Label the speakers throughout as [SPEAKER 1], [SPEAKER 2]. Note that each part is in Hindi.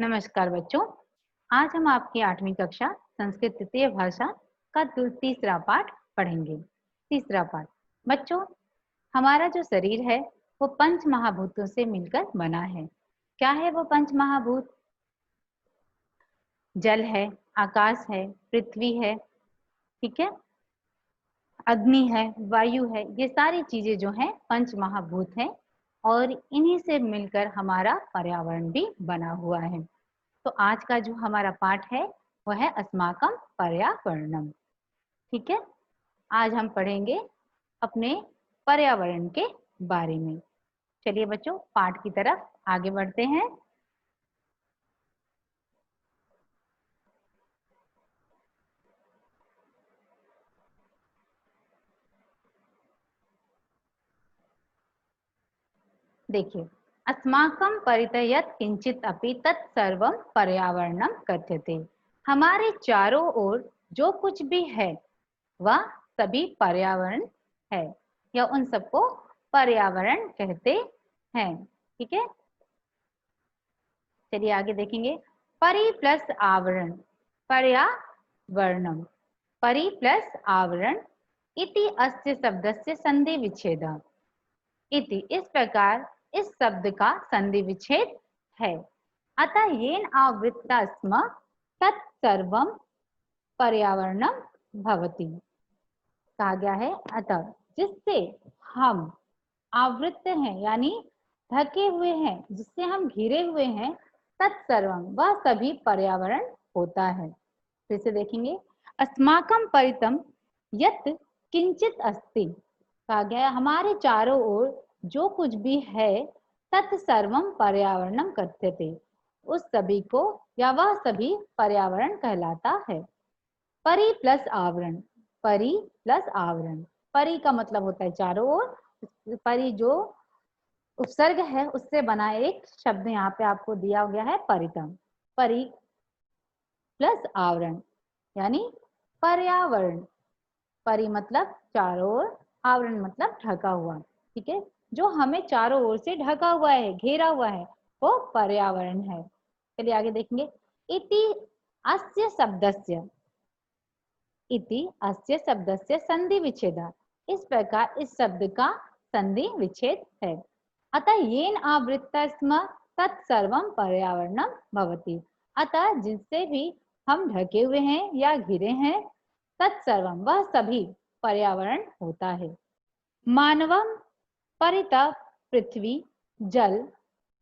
[SPEAKER 1] नमस्कार बच्चों, आज हम आपकी 8वीं कक्षा संस्कृत तृतीय भाषा का तीसरा पाठ पढ़ेंगे। तीसरा पाठ बच्चों, हमारा जो शरीर है वो पंच महाभूतों से मिलकर बना है। क्या है वो पंच महाभूत? जल है, आकाश है, पृथ्वी है, ठीक है, अग्नि है, वायु है। ये सारी चीजें जो हैं पंच महाभूत हैं और इन्हीं से मिलकर हमारा पर्यावरण भी बना हुआ है। तो आज का जो हमारा पाठ है वह है अस्माकं पर्यावरणम। ठीक है, आज हम पढ़ेंगे अपने पर्यावरण के बारे में। चलिए बच्चों, पाठ की तरफ आगे बढ़ते हैं। देखिए, अस्माकं परितः यत् किंचित अपि तत्सर्वं पर्यावरणम कथ्यते। हमारे चारों ओर जो कुछ भी है वह सभी पर्यावरण है या उन सबको पर्यावरण कहते हैं। ठीक है, चलिए आगे देखेंगे। परि प्लस आवरण पर्यावरणम। परि प्लस आवरण इति अस्य शब्दस्य संधि विच्छेद इति। इस प्रकार इस शब्द का संधि विच्छेद है। अतः येन आवृत्ता स्म तत्सर्वं पर्यावरणम भवति। कहा गया है अतः जिससे हम आवृत हैं यानी ढके हुए हैं, जिससे हम घिरे हुए हैं, तत्सर्वम वह सभी पर्यावरण होता है। फिर से देखेंगे, अस्माकं परितम यत् किंचित अस्ति। कहा गया हमारे चारों ओर जो कुछ भी है, तत्सर्वम पर्यावरणम कथ्यते, उस सभी को या वह सभी पर्यावरण कहलाता है। परि प्लस आवरण, परि प्लस आवरण, परि का मतलब होता है चारों ओर, परि जो उपसर्ग है उससे बना एक शब्द यहाँ पे आपको दिया गया है परितम। परि प्लस आवरण यानी पर्यावरण। परि मतलब चारों ओर, आवरण मतलब ढका हुआ। ठीक है, जो हमें चारों ओर से ढका हुआ है, घेरा हुआ है, वो पर्यावरण है। चलिए आगे देखेंगे। इति अस्य शब्दस्य, इति अस्य शब्दस्य संधि विच्छेद। इस प्रकार इस शब्द का संधि विच्छेद है। अतः येन आवृत्ता स्म तत्सर्वं पर्यावरणम भवति। अतः जिससे भी हम ढके हुए हैं या घिरे हैं, तत्सर्वम वह सभी पर्यावरण होता है। मानवम परितः पृथ्वी जल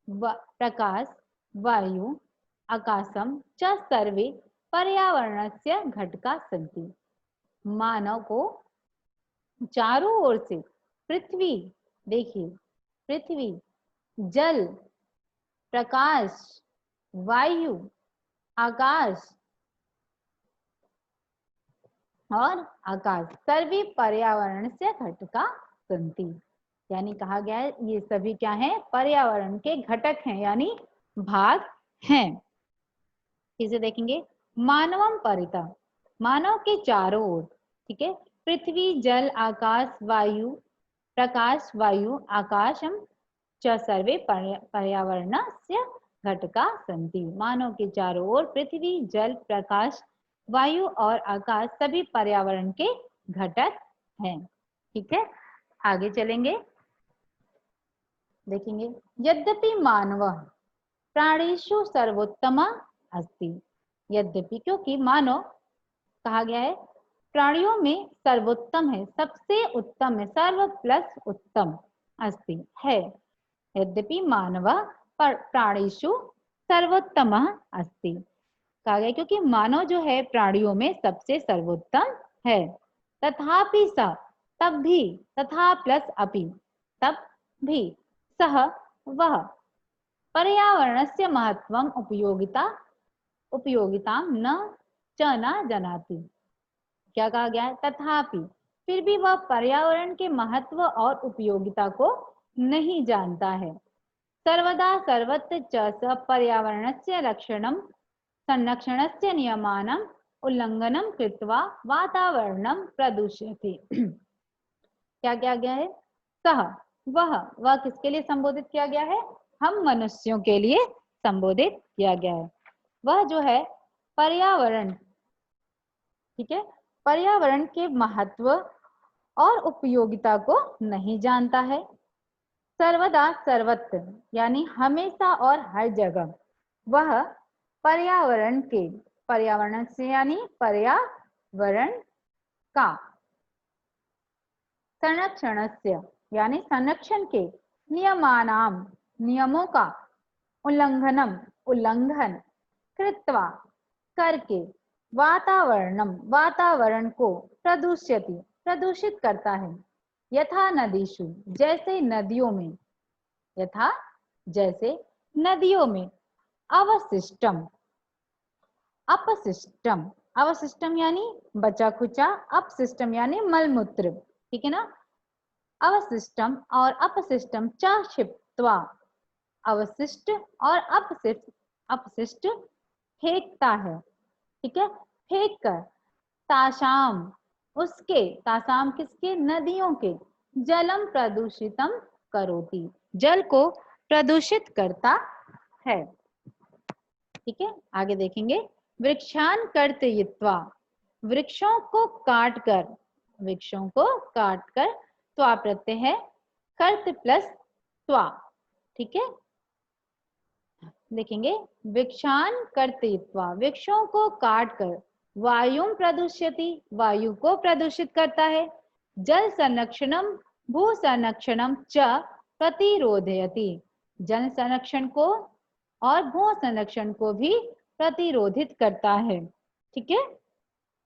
[SPEAKER 1] प्रकाश वायु आकाशम च सर्वे पर्यावरणस्य घटका सन्ति। मानव को चारों ओर से पृथ्वी, देखिए पृथ्वी, जल, प्रकाश, वायु, आकाश और आकाश सर्वे पर्यावरण से घटका सन्ति। यानी कहा गया है ये सभी क्या है? पर्यावरण के घटक हैं यानी भाग हैं। इसे देखेंगे, मानवम परिता, मानव के चारों ओर, ठीक है, पृथ्वी जल आकाश वायु प्रकाश वायु आकाशम च सर्वे पर्यावरणस्य घटका सन्ति। मानव के चारों ओर पृथ्वी जल प्रकाश वायु और आकाश सभी पर्यावरण के घटक हैं। ठीक है, आगे चलेंगे, देखेंगे। यद्यपि मानव प्राणीषु सर्वोत्तम अस्ति। यद्यपि, क्योंकि मानव कहा गया है प्राणियों में सर्वोत्तम है, सबसे उत्तम है, सर्व प्लस उत्तम अस्ति है। यद्यपि मानव प्राणीषु सर्वोत्तम अस्ति। कहा गया क्योंकि मानव जो है प्राणियों में सबसे सर्वोत्तम है। तथापि स, तब भी, तथा प्लस अपि, तब भी, सह वह, पर्यावरणस्य महत्वम उपयोगिता न जानाति। क्या कहा गया है? तथापि, फिर भी वह पर्यावरण के महत्व और उपयोगिता को नहीं जानता है। सर्वदा सर्वत्र च स पर्यावरणस्य रक्षणं संरक्षणस्य नियमानां उल्लंघनं कृत्वा वातावरणं प्रदूषयति। क्या किया गया है? सह वह किसके लिए संबोधित किया गया है? हम मनुष्यों के लिए संबोधित किया गया है। वह जो है पर्यावरण, ठीक है, पर्यावरण के महत्व और उपयोगिता को नहीं जानता है। सर्वदा सर्वत्र यानी हमेशा और हर जगह वह पर्यावरण के, पर्यावरण से यानी पर्यावरण का, संरक्षणस्य यानी संरक्षण के, नियमानाम नियमों का, उल्लंघनम उल्लंघन, कृत्वा करके, वातावरणम वातावरण को, प्रदूष्यति प्रदूषित करता है। यथा नदीषु जैसे नदियों में, यथा जैसे नदियों में, अवशिष्टम अपशिष्टम, अवशिष्टम यानी बचा खुचा, अपशिष्टम यानी मलमूत्र, ठीक है ना। अवशिष्टम और अपशिष्टम च क्षिप्त्वा, अवशिष्ट और अपशिष्ट, अपशिष्ट फेंकता है, ठीक है, फेंक कर, ताशाम उसके, तासाम किसके, नदियों के, जलम प्रदूषितम करोति जल को प्रदूषित करता है, ठीक है। आगे देखेंगे, वृक्षान कर्तयित्वा वृक्षों को काट कर, वृक्षों को काट कर, त्वा प्रत्यय है, कर्त प्लस त्वा, ठीक है। देखेंगे, वृक्षान कर्तयित्वा वृक्षों को काट कर, वायु प्रदूष्यति वायु को प्रदूषित करता है, जल संरक्षणम भू संरक्षणम च प्रतिरोधयति जल संरक्षण को और भू संरक्षण को भी प्रतिरोधित करता है, ठीक है,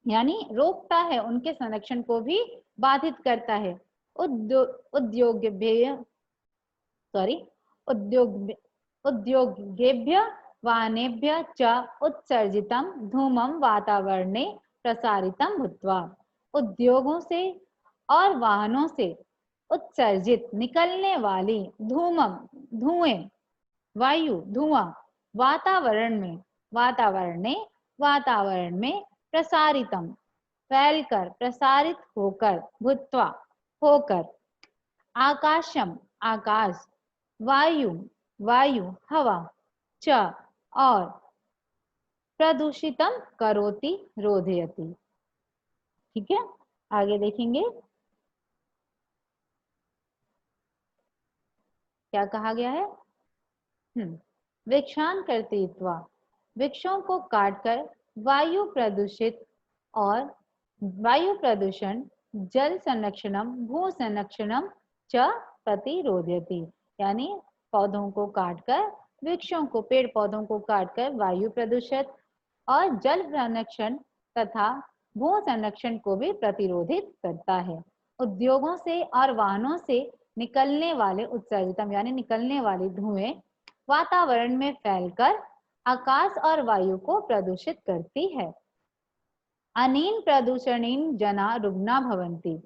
[SPEAKER 1] यानी रोकता है, उनके संरक्षण को भी बाधित करता है। उद्योगेभ्य उद्योगेभ्य वाहनेभ्य च उत्सर्जितम धूमम वातावरणे प्रसारितम भूत्वा उद्योगों से और वाहनों से उत्सर्जित निकलने वाली धूमम धुएं, वायु धुआं, वातावरण में प्रसारितम फैलकर, प्रसारित होकर, भूत्वा होकर, आकाशम आकाश, वायु हवा, च और, प्रदूषितम करोति रोधयति, ठीक है। आगे देखेंगे क्या कहा गया है। वृक्षान कर्तयित्वा वृक्षों को काटकर वायु प्रदूषित और वायु प्रदूषण, जल संरक्षणम भू संरक्षणम च प्रतिरोधयति यानी पौधों को काटकर, वृक्षों को, पेड़ पौधों को काटकर वायु प्रदूषित और जल संरक्षण तथा भू संरक्षण को भी प्रतिरोधित करता है। उद्योगों से और वाहनों से निकलने वाले उत्सर्जितम यानी निकलने वाले धुएं वातावरण में फैलकर आकाश और वायु को प्रदूषित करती है। अनेन प्रदूषणेन जना रुग्ना भवन्ति,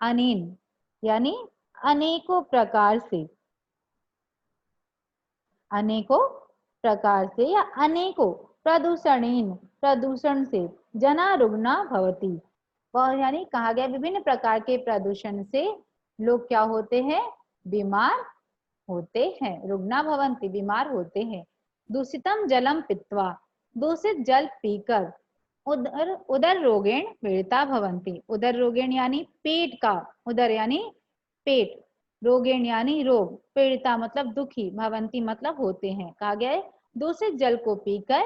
[SPEAKER 1] अनेन यानी अनेकों प्रकार से, अनेकों प्रकार से या अनेकों प्रदूषणेन प्रदूषण से जना रुग्ना भवति, वह यानी कहा गया विभिन्न प्रकार के प्रदूषण से लोग क्या होते हैं, बीमार होते हैं, रुग्ना भवन्ति बीमार होते हैं। दूषितम जलम पीत्वा दूषित जल पीकर, उदर रोगेण पीड़िता भवन्ति, उदर रोगेण यानी पेट का, उदर यानी पेट, रोगेण यानी रोग, पीड़िता मतलब दुखी, भवन्ति मतलब होते हैं। कहा गया है दूषित जल को पीकर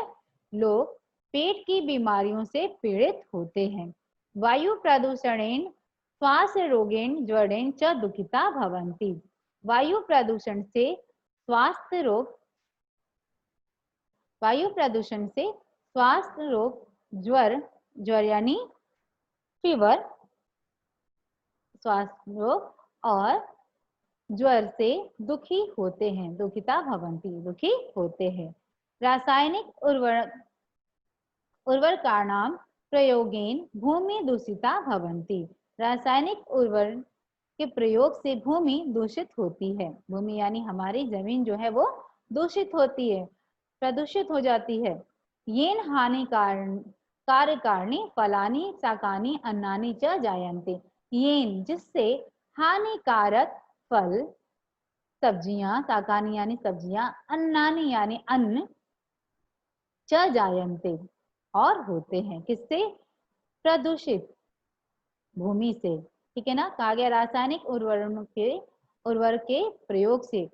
[SPEAKER 1] लोग पेट की बीमारियों से पीड़ित होते हैं। वायु प्रदूषणेन श्वास रोगेण ज्वरेण च दुखिता भवन्ति, वायु प्रदूषण से स्वास्थ्य रोग, वायु प्रदूषण से स्वास्थ्य रोग, ज्वर यानी फीवर, स्वास्थ्य रोग और ज्वर से दुखी होते हैं, दुखिता भवन्ति दुखी होते हैं। रासायनिक उर्वरकाणाम प्रयोगेन भूमि दूषिता भवन्ति, रासायनिक उर्वरक के प्रयोग से भूमि दूषित होती है, भूमि यानी हमारी जमीन जो है वो दूषित होती है, प्रदूषित हो जाती है। येन कार्यकारिणी फलानि शाकानि अन्नानि च जायन्ते, येन जिससे हानिकारक फल सब्जियां, शाकानि यानी सब्जियां, अन्नानि यानी अन्न, च जायन्ते और होते हैं, किससे? प्रदूषित भूमि से। ठीक है ना, कहा गया रासायनिक उर्वरक के प्रयोग से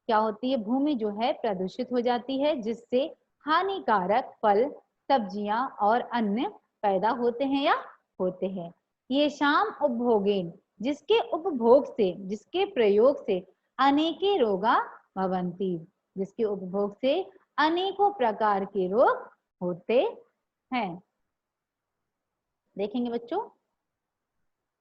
[SPEAKER 1] क्या होती है? भूमि जो है प्रदूषित हो जाती है, जिससे हानिकारक फल, सब्जियां और अन्न पैदा होते हैं या होते हैं। ये शाम उपभोगेन, जिसके उपभोग से, जिसके प्रयोग से अनेके रोगा भवंती, जिसके उपभोग से अनेकों प्रकार के रोग होते हैं। देखेंगे बच्चों,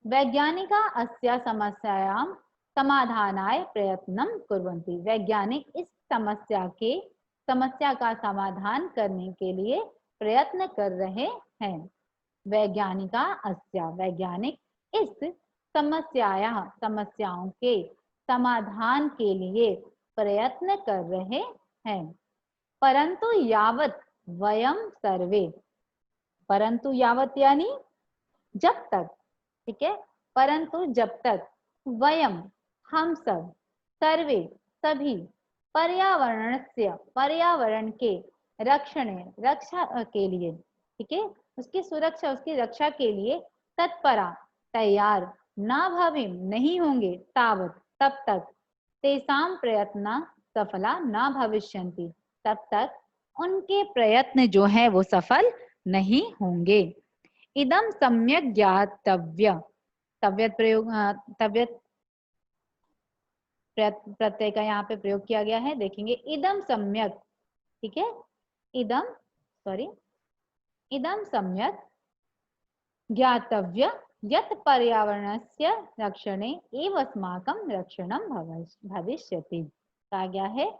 [SPEAKER 1] वैज्ञानिका अस्या समस्यायां समाधानाय प्रयत्नं कुर्वन्ति। वैज्ञानिक इस समस्या का समाधान करने के लिए प्रयत्न कर रहे हैं। वैज्ञानिका अस्या, वैज्ञानिक इस समस्याओं के समाधान के लिए प्रयत्न कर रहे हैं। परंतु यावत वयम सर्वे, परंतु यावत यानी जब तक, ठीक है, परंतु जब तक वयम हम सब, सर्वे सभी, पर्यावरण के रक्षा के लिए, ठीक है, उसकी सुरक्षा, उसकी रक्षा के लिए तत्परा, तैयार, ना भविम नहीं होंगे, तावत तब तक, तेसाम प्रयत्न सफला ना भविष्यन्ति तब तक उनके प्रयत्न जो है वो सफल नहीं होंगे। इदम सम्यक ज्ञातव्य, तव्यत प्रयोग, तव्यत प्रत्यय का यहाँ पे प्रयोग किया गया है। देखेंगे इदम सम्यक, ठीक है, इदम सम्यक ज्ञातव्य यत पर्यावरणस्य रक्षणे एव अस्माकं रक्षणं भविष्यति। कहा गया है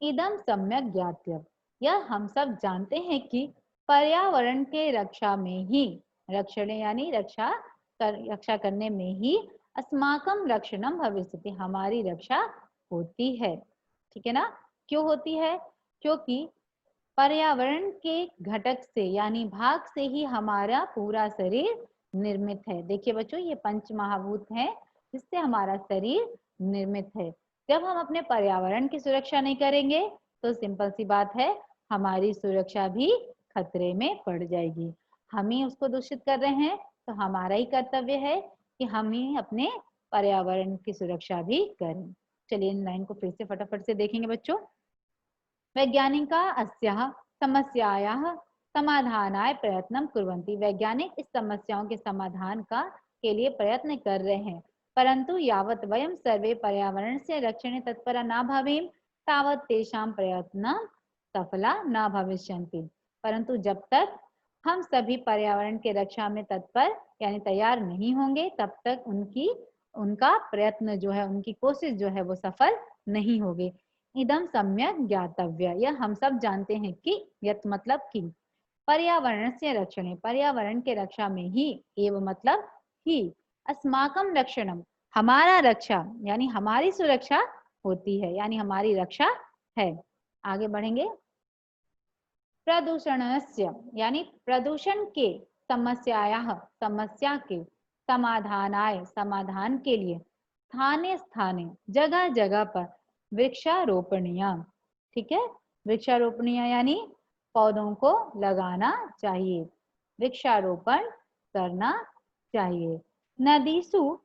[SPEAKER 1] इदम सम्यक ज्ञातव्य, यह हम सब जानते हैं कि पर्यावरण के रक्षा में ही, रक्षण यानी रक्षा करने में ही अस्माकं रक्षणं भविष्यति, हमारी रक्षा होती है। ठीक है ना, क्यों होती है? क्योंकि पर्यावरण के घटक से यानी भाग से ही हमारा पूरा शरीर निर्मित है। देखिए बच्चों, ये पंच महाभूत है जिससे हमारा शरीर निर्मित है। जब हम अपने पर्यावरण की सुरक्षा नहीं करेंगे तो सिंपल सी बात है, हमारी सुरक्षा भी खतरे में पड़ जाएगी। हम ही उसको दूषित कर रहे हैं, तो हमारा ही कर्तव्य है कि हम ही अपने पर्यावरण की सुरक्षा भी करें। चलिए इन लाइन को फिर से फटाफट से देखेंगे बच्चों। वैज्ञानिका अस्याः समस्यायाः समाधानाय प्रयत्नं कुर्वन्ति। वैज्ञानिक इस समस्याओं के समाधान के लिए प्रयत्न कर रहे हैं। परंतु यावत वयम सर्वे पर्यावरण से रक्षणे तत्परा न भवेम तावत तेषां प्रयत्न सफला न भविष्यन्ति। परंतु जब तक हम सभी पर्यावरण के रक्षा में तत्पर यानी तैयार नहीं होंगे, तब तक उनका प्रयत्न जो है, उनकी कोशिश जो है वो सफल नहीं होगी। इदम सम्यक ज्ञातव्य, यह हम सब जानते हैं कि, यत मतलब कि, पर्यावरण से रक्षणे, पर्यावरण के रक्षा में ही, एवं मतलब ही, अस्माकं रक्षणम, हमारा रक्षा यानी हमारी सुरक्षा होती है, यानी हमारी रक्षा है। आगे बढ़ेंगे। प्रदूषणस्य यानी प्रदूषण के समस्या के समाधान के लिए स्थाने जगह जगह पर वृक्षारोपणियां, ठीक है, वृक्षारोपणियां यानी पौधों को लगाना चाहिए, वृक्षारोपण करना चाहिए। नदीसु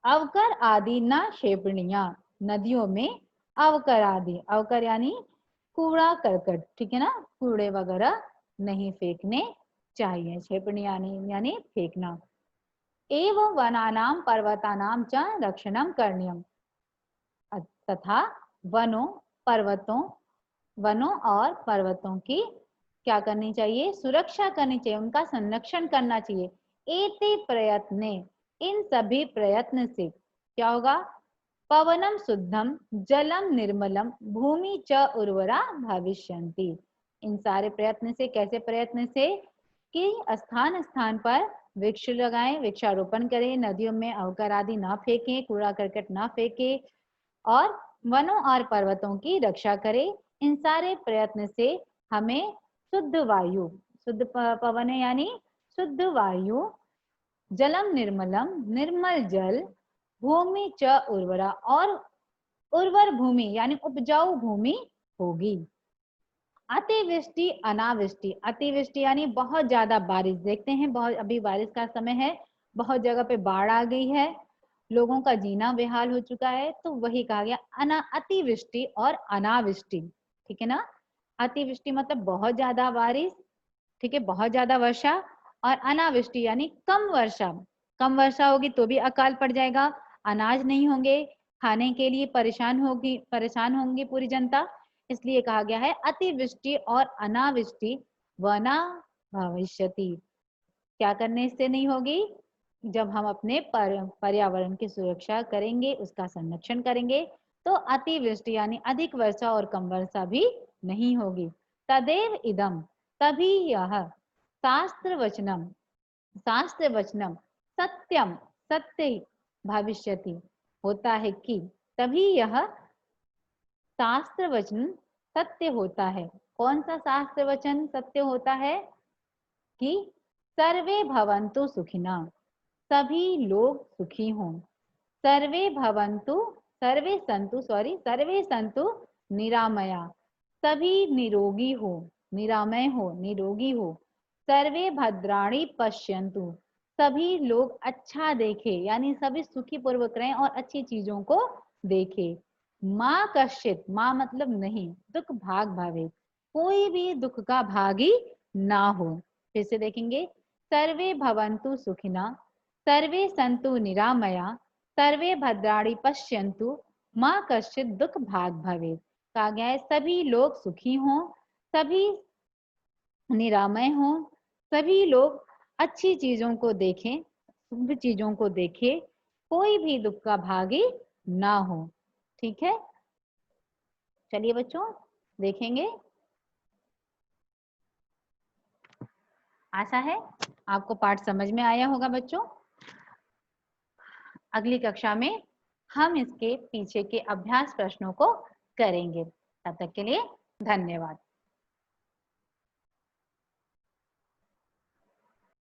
[SPEAKER 1] अवकर आदि न क्षेपणियां, नदियों में अवकर आदि, अवकर यानी कूड़ा करकट, ठीक है ना, कूड़े वगैरह नहीं फेंकने चाहिए, क्षेपणी यानी फेंकना। एवं वनानां पर्वतानां च रक्षणं करणीयम्, तथा वनों और पर्वतों की क्या करनी चाहिए? सुरक्षा करनी चाहिए, उनका संरक्षण करना चाहिए। एते प्रयत्ने, इन सभी प्रयत्न से क्या होगा? पवनम शुद्धम, जलम निर्मलम, भूमि च उर्वरा भविष्यन्ति। इन सारे प्रयत्न से, कैसे प्रयत्न से? कि स्थान स्थान पर वृक्ष लगाएं, वृक्षारोपण करें, नदियों में अवकर आदि ना फेंकें, कूड़ा करकट ना फेंकें, और वनों और पर्वतों की रक्षा करें। इन सारे प्रयत्न से हमें शुद्ध वायु, शुद्ध पवन यानी शुद्ध वायु, जलम निर्मलम, निर्मल जल, भूमि च उर्वरा, और उर्वर भूमि यानी उपजाऊ भूमि होगी। अतिवृष्टि अनावृष्टि, अतिवृष्टि यानी बहुत ज्यादा बारिश, देखते हैं बहुत अभी बारिश का समय है, बहुत जगह पे बाढ़ आ गई है, लोगों का जीना बेहाल हो चुका है, तो वही कहा गया अतिवृष्टि और अनावृष्टि, ठीक है ना। अतिवृष्टि मतलब बहुत ज्यादा बारिश, ठीक है, बहुत ज्यादा वर्षा, और अनावृष्टि यानी कम वर्षा, कम वर्षा होगी तो भी अकाल पड़ जाएगा, अनाज नहीं होंगे, खाने के लिए परेशान होंगी पूरी जनता, इसलिए कहा गया है अतिवृष्टि और अनावृष्टि वना भविष्यति। क्या करने से नहीं होगी? जब हम अपने पर्यावरण की सुरक्षा करेंगे, उसका संरक्षण करेंगे, तो अतिवृष्टि यानी अधिक वर्षा और कम वर्षा भी नहीं होगी। तदेव इदम, तभी यह शास्त्र वचनम, शास्त्र वचनम सत्यम, सत्य भविष्यति, होता है कि तभी यह शास्त्र वचन सत्य होता है। कौन सा शास्त्र वचन सत्य होता है? कि सर्वे भवन्तु सुखिना, सभी लोग सुखी हों। सर्वे भवन्तु, सर्वे संतु निरामया, सभी निरोगी हो, निरामय हो, निरोगी हो। सर्वे भद्राणि पश्यन्तु, सभी लोग अच्छा देखे, यानी सभी सुखी पूर्वक रहें और अच्छी चीजों को देखे। माँ कश्चित, माँ मतलब नहीं, दुख भाग भावे, कोई भी दुख का भागी ना हो। फिर से देखेंगे, सर्वे भवन्तु सुखिना, सर्वे संतु निरामया, सर्वे भद्राणि पश्यन्तु, माँ कश्चित दुख भाग भवे। कहा गया है सभी लोग सुखी हों, सभी निरामय हों, सभी लोग अच्छी चीजों को देखें, शुभ चीजों को देखें, कोई भी दुख का भागी ना हो। ठीक है, चलिए बच्चों देखेंगे। आशा है आपको पाठ समझ में आया होगा बच्चों। अगली कक्षा में हम इसके पीछे के अभ्यास प्रश्नों को करेंगे। तब तक के लिए धन्यवाद।